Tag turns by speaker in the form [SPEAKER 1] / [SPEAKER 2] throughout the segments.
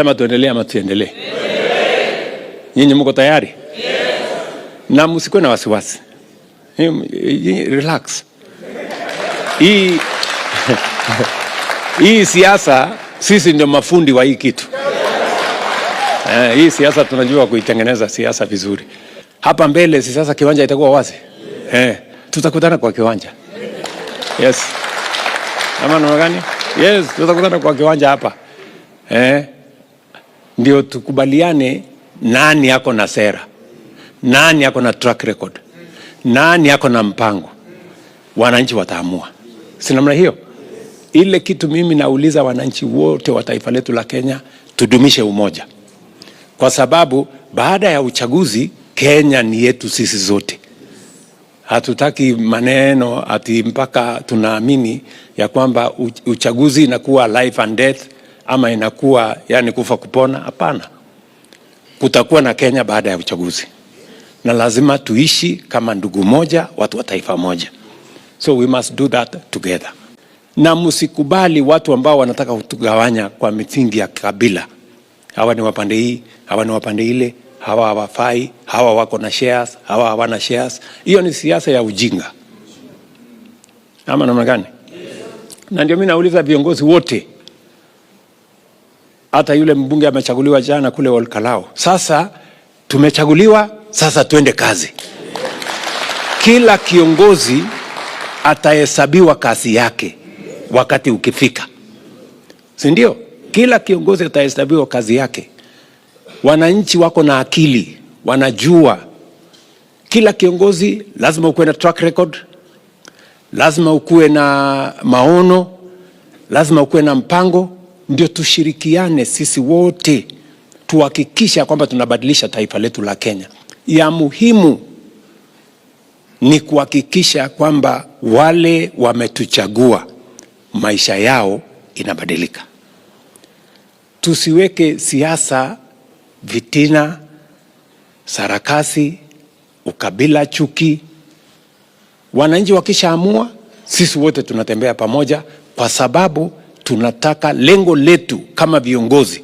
[SPEAKER 1] Mnasema tuendelee ama tuendelee? Nyinyi mko tayari? Yes. Na msikuwe na wasiwasi. Relax. Hii siasa sisi ndio mafundi wa hii kitu. Hii siasa tunajua kuitengeneza siasa vizuri. Hapa mbele sasa kiwanja itakuwa wazi. Tutakutana kwa kiwanja. Yes. Ama namna gani? Yes, tutakutana kwa kiwanja hapa. Ndio tukubaliane nani yako na sera. Nani yako na track record. Nani yako na mpango. Wananchi wataamua. Si namna hiyo? Ile kitu mimi nauliza wananchi wote wa taifa letu la Kenya, tudumishe umoja. Kwa sababu baada ya uchaguzi Kenya ni yetu sisi zote. Hatutaki maneno ati mpaka tunaamini ya kwamba uchaguzi inakuwa life and death ama inakuwa yani kufa kupona. Hapana. Kutakuwa na Kenya baada ya uchaguzi. Na lazima tuishi kama ndugu moja, watu wa taifa moja. So we must do that together. Na msikubali watu ambao wanataka kutugawanya kwa misingi ya kabila. Hawa ni wapande hii, hawa ni wapande ile, hawa hawafai, hawa wako na shares, hawa hawana shares. Hiyo ni siasa ya ujinga. Ama namna gani? Na ndio mimi nauliza viongozi wote. Hata yule mbunge amechaguliwa jana kule Olkalao. Sasa tumechaguliwa, sasa tuende kazi. Kila kiongozi atahesabiwa kazi yake wakati ukifika. Si ndio? Kila kiongozi atahesabiwa kazi yake. Wananchi wako na akili, wanajua. Kila kiongozi lazima ukuwe na track record, lazima ukuwe na maono, lazima ukuwe na mpango. Ndio tushirikiane sisi wote tuhakikisha kwamba tunabadilisha taifa letu la Kenya. Ya muhimu ni kuhakikisha kwamba wale wametuchagua maisha yao inabadilika. Tusiweke siasa, vitina, sarakasi, ukabila, chuki. Wananchi wakishaamua, sisi wote tunatembea pamoja kwa sababu tunataka, lengo letu kama viongozi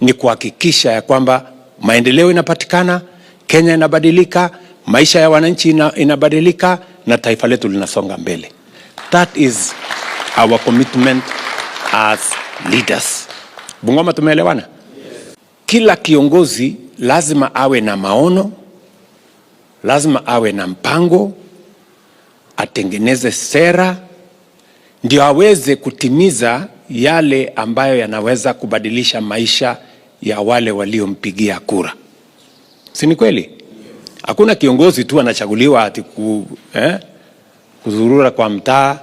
[SPEAKER 1] ni kuhakikisha ya kwamba maendeleo inapatikana, Kenya inabadilika, maisha ya wananchi inabadilika na taifa letu linasonga mbele. That is our commitment as leaders. Bungoma tumeelewana? Yes. Kila kiongozi lazima awe na maono, lazima awe na mpango, atengeneze sera, ndio aweze kutimiza yale ambayo yanaweza kubadilisha maisha ya wale waliompigia kura. Si ni kweli? Hakuna kiongozi tu anachaguliwa ati kuzurura kwa mtaa.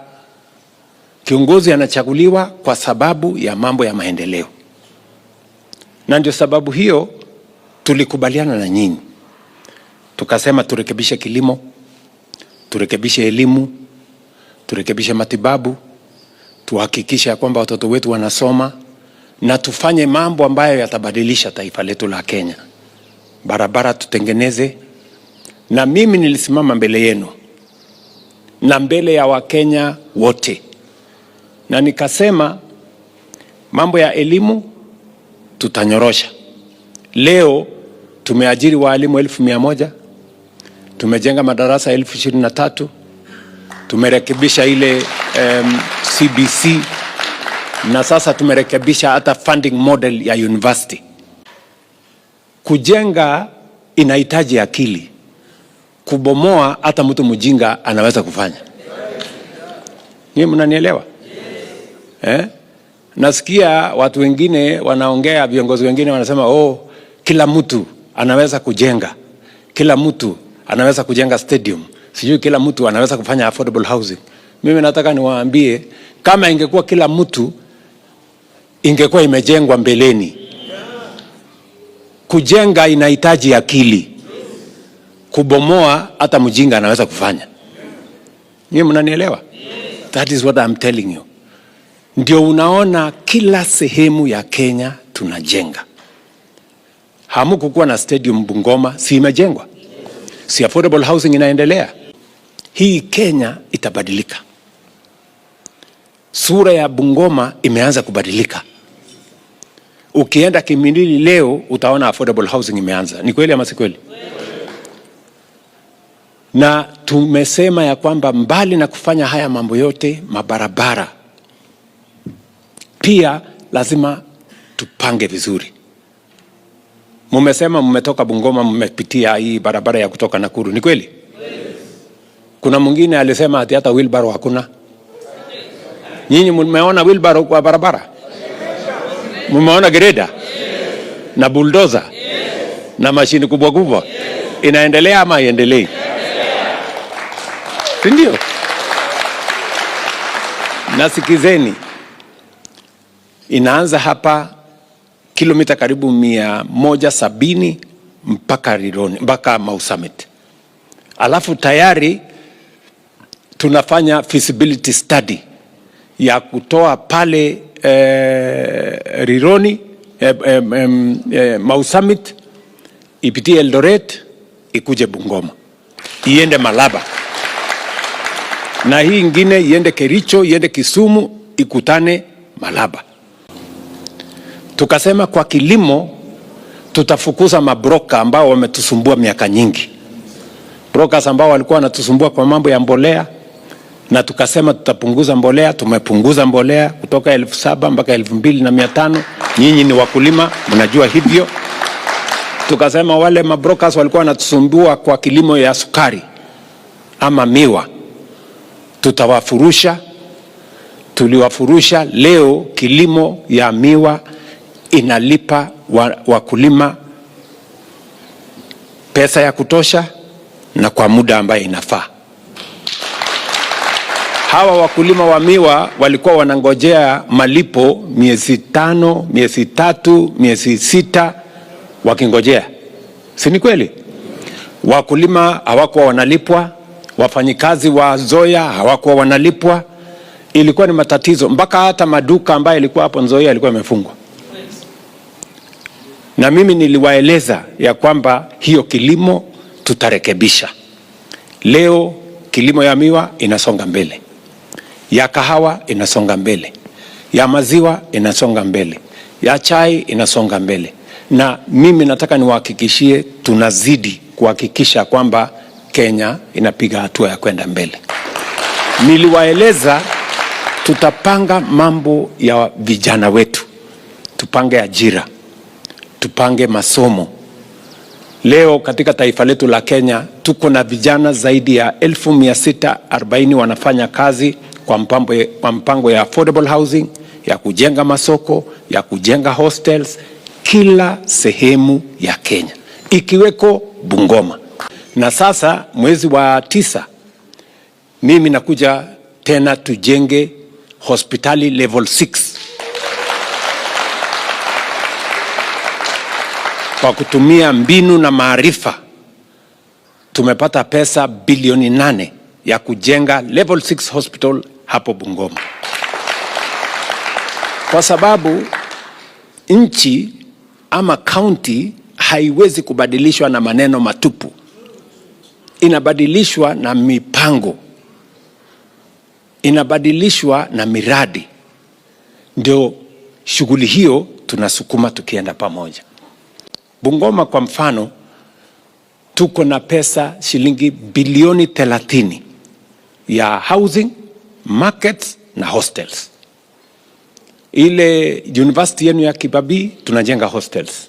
[SPEAKER 1] Kiongozi anachaguliwa kwa sababu ya mambo ya maendeleo. Na ndio sababu hiyo tulikubaliana na nyinyi. Tukasema turekebishe kilimo, turekebishe elimu, turekebishe matibabu, tuhakikishe ya kwamba watoto wetu wanasoma na tufanye mambo ambayo yatabadilisha taifa letu la Kenya. Barabara tutengeneze. Na mimi nilisimama mbele yenu na mbele ya Wakenya wote na nikasema mambo ya elimu tutanyorosha. Leo tumeajiri walimu 1,100, tumejenga madarasa 23,000, tumerekebisha ile CBC na sasa tumerekebisha hata funding model ya university. Kujenga inahitaji akili. Kubomoa hata mtu mjinga anaweza kufanya. Nyinyi mnanielewa? Nasikia watu wengine wanaongea, viongozi wengine wanasema kila mtu anaweza kujenga. Kila mtu anaweza kujenga stadium. Sijui kila mtu anaweza kufanya affordable housing. Mimi nataka niwaambie kama ingekuwa kila mtu ingekuwa imejengwa mbeleni. Kujenga inahitaji akili. Kubomoa hata mjinga anaweza kufanya. Nyinyi mnanielewa? That is what I'm telling you. Ndio unaona kila sehemu ya Kenya tunajenga. Hamukukuwa na stadium Bungoma, si imejengwa? Si affordable housing inaendelea? Hii Kenya itabadilika. Sura ya Bungoma imeanza kubadilika. Ukienda Kimilili leo utaona affordable housing imeanza. Ni kweli ama si kweli? Na tumesema ya kwamba mbali na kufanya haya mambo yote, mabarabara pia lazima tupange vizuri. Mumesema mmetoka Bungoma mmepitia hii barabara ya kutoka Nakuru. Ni kweli? Kuna mwingine alisema ati hata wheelbarrow hakuna. Nyinyi mmeona wheelbarrow kwa barabara? Mmeona greda na bulldozer na mashini kubwa kubwa? Inaendelea ama haiendelei? Ndio. Nasikizeni, inaanza hapa kilomita karibu 170 mpaka Rironi, mpaka Mau Summit. Alafu tayari tunafanya feasibility study ya kutoa pale Rironi, Mau Summit, ipitie Eldoret, ikuje Bungoma, iende Malaba, na hii ingine iende Kericho, iende Kisumu, ikutane Malaba. Tukasema kwa kilimo tutafukuza mabroka ambao wametusumbua miaka nyingi, brokers ambao walikuwa wanatusumbua kwa mambo ya mbolea, na tukasema tutapunguza mbolea. Tumepunguza mbolea kutoka 7,000 mpaka 2,500. Nyinyi ni wakulima, mnajua hivyo. Tukasema wale mabrokers walikuwa wanatusumbua kwa kilimo ya sukari ama miwa, tutawafurusha. Tuliwafurusha. Leo kilimo ya miwa inalipa wakulima pesa ya kutosha na kwa muda ambaye inafaa. Hawa wakulima wa miwa walikuwa wanangojea malipo miezi 5, miezi 3, miezi 6 wakingojea. Si ni kweli? Wakulima hawakuwa wanalipwa, wafanyikazi wa Nzoia hawakuwa wanalipwa. Ilikuwa ni matatizo, mpaka hata maduka ambayo ilikuwa hapo Nzoia ilikuwa imefungwa. Na mimi niliwaeleza ya kwamba hiyo kilimo tutarekebisha. Leo kilimo ya miwa inasonga mbele, ya kahawa inasonga mbele, ya maziwa inasonga mbele, ya chai inasonga mbele. Na mimi nataka niwahakikishie tunazidi kuhakikisha kwamba Kenya inapiga hatua ya kwenda mbele. Niliwaeleza tutapanga mambo ya vijana wetu, tupange ajira, tupange masomo. Leo katika taifa letu la Kenya tuko na vijana zaidi ya 1640 wanafanya kazi kwa mpango ya affordable housing, ya kujenga masoko, ya kujenga hostels kila sehemu ya Kenya, ikiweko Bungoma. Na sasa mwezi wa 9 mimi nakuja tena tujenge hospitali level 6 kwa kutumia mbinu na maarifa. Tumepata pesa bilioni 8 ya kujenga level 6 hospital hapo Bungoma, kwa sababu nchi ama county haiwezi kubadilishwa na maneno matupu, inabadilishwa na mipango, inabadilishwa na miradi. Ndio shughuli hiyo tunasukuma tukienda pamoja. Bungoma kwa mfano tuko na pesa shilingi bilioni 30 ya housing, markets na hostels. Ile university yenu ya Kibabii tunajenga hostels.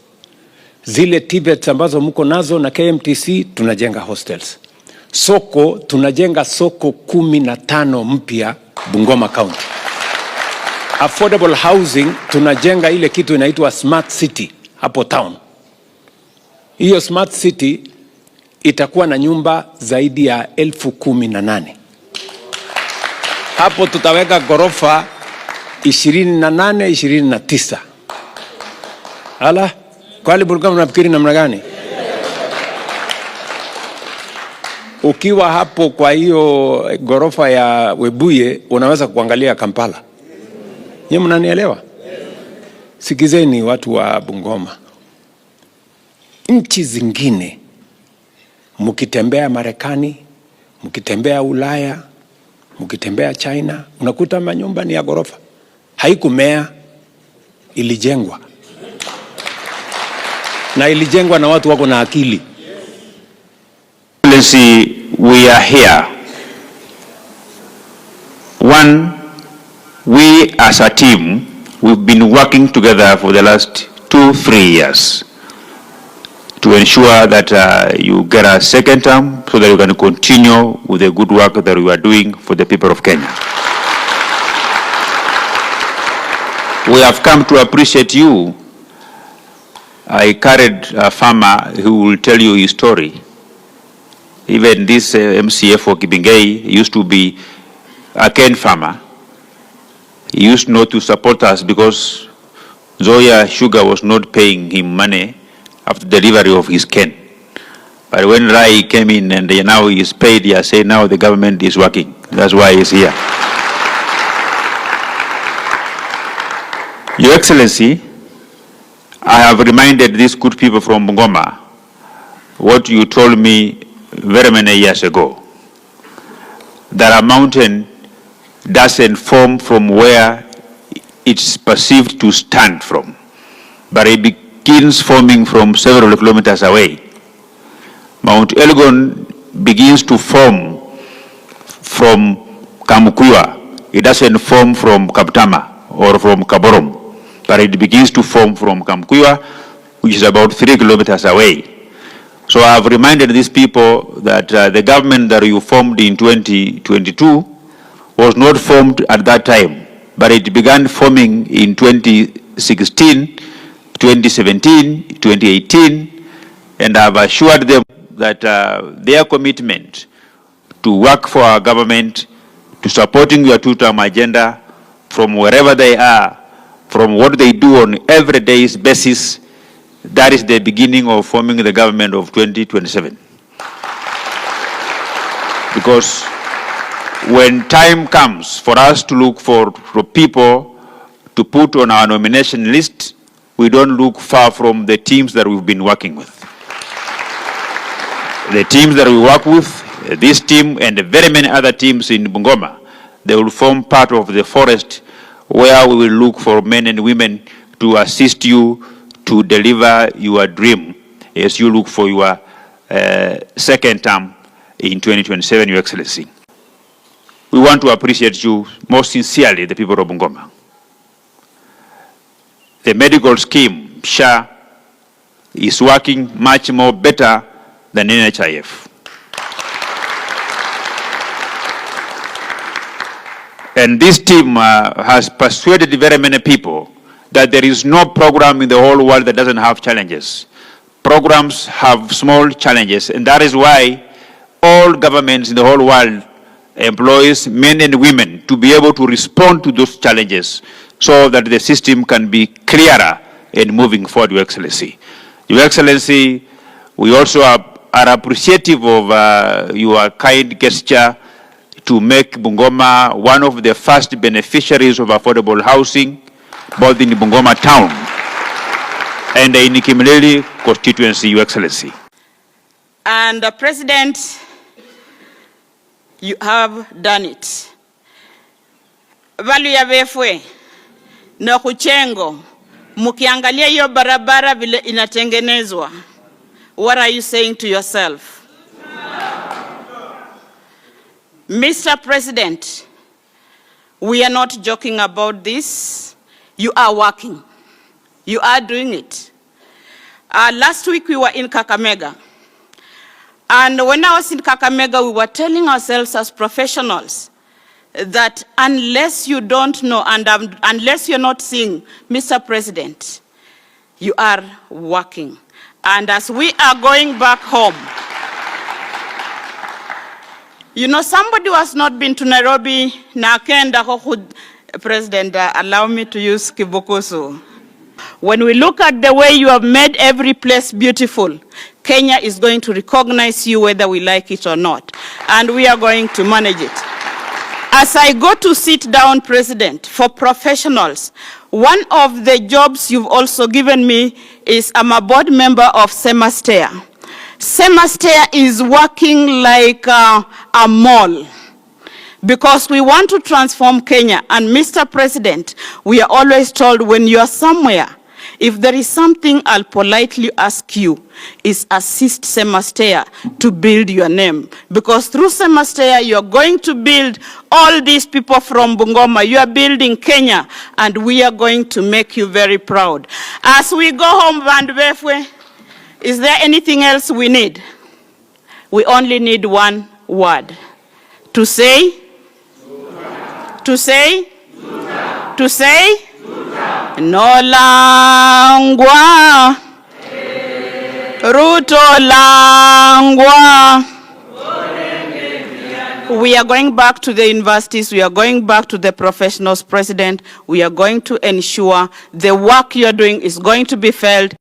[SPEAKER 1] Zile TVET ambazo mko nazo na KMTC tunajenga hostels. Soko tunajenga soko 15 mpya Bungoma County. Affordable housing tunajenga ile kitu inaitwa Smart City hapo town. Hiyo Smart City itakuwa na nyumba zaidi ya 18,000. Hapo tutaweka ghorofa 28, 29. Ala, kwani Bungoma mnafikiri namna gani? Ukiwa hapo kwa hiyo ghorofa ya Webuye unaweza kuangalia Kampala. Nyinyi mnanielewa? Sikizeni watu wa Bungoma. Nchi zingine mkitembea Marekani, mkitembea Ulaya, mkitembea China, unakuta manyumba ni ya ghorofa. Haikumea, ilijengwa. na ilijengwa na watu wako na akili.
[SPEAKER 2] We are here. One, we as a team, we've been working together for the last 2-3 years to ensure that you get a second term so that you can continue with the good work that you are doing for the people of Kenya. We have come to appreciate you. I carried a farmer who will tell you his story. Even this MCA for Kibingei used to be a cane farmer. He used not to support us because Zoya Sugar was not paying him money after delivery of his cane. But when Rai came in and now he is paid, he has said now the government is working. That's why he's here. Your Excellency, I have reminded these good people from Bungoma what you told me very many years ago, that a mountain doesn't form from where it's perceived to stand from, but it begins forming from several kilometers away. Mount Elgon begins to form from Kamukuywa. It doesn't form from Kaptama or from Kaborom, but it begins to form from Kamukuywa, which is about 3 kilometers away. So I have reminded these people that the government that you formed in 2022 was not formed at that time, but it began forming in 2016, 2017, 2018, and I have assured them that their commitment to work for our government, to supporting your two-term agenda from wherever they are, from what they do on every day's basis, that is the beginning of forming the government of 2027. Because when time comes for us to look for people to put on our nomination list, we don't look far from the teams that we've been working with. The teams that we work with, this team and very many other teams in Bungoma, they will form part of the forest where we will look for men and women to assist you to deliver your dream as you look for your second term in 2027, Your Excellency. We want to appreciate you most sincerely, the people of Bungoma. The medical scheme, SHA, is working much more better than NHIF. And this team has persuaded very many people that there is no program in the whole world that doesn't have challenges. Programs have small challenges, and that is why all governments in the whole world employs men and women to be able to respond to those challenges so that the system can be clearer and moving forward, Your Excellency. Your Excellency, we also are appreciative of your kind gesture to make Bungoma one of the first beneficiaries of affordable housing, both in Bungoma town and in Kimilili constituency, Your Excellency.
[SPEAKER 3] And President, you have done it. Valu ya Vefwe na Kuchengo, mukiangalia hiyo barabara vile inatengenezwa. What are you saying to yourself? Mr. President, we are not joking about this. You are working. You are doing it. Last week we were in Kakamega. And when I was in Kakamega, we were telling ourselves as professionals that unless you don't know and unless you're not seeing, Mr. President, you are working. And as we are going back home, you know, somebody who has not been to Nairobi, President, allow me to use Kibukusu. When we look at the way you have made every place beautiful, Kenya is going to recognize you whether we like it or not. And we are going to manage it. As I go to sit down, President, for professionals, one of the jobs you've also given me is I'm a board member of Semastea. Semastea is working like a mall because we want to transform Kenya. And Mr. President, we are always told when you are somewhere, If there is something I'll politely ask you, is assist Semastea to build your name. Because through Semastea, you're going to build all these people from Bungoma. You are building Kenya, and we are going to make you very proud. As we go home, Vandwefwe, is there anything else we need? We only need one word. To say? To say? To say? Nolangwa. Ruto langwa. We are going back to the universities. We are going back to the professionals, President. We are going to ensure the work you're doing is going to be felt.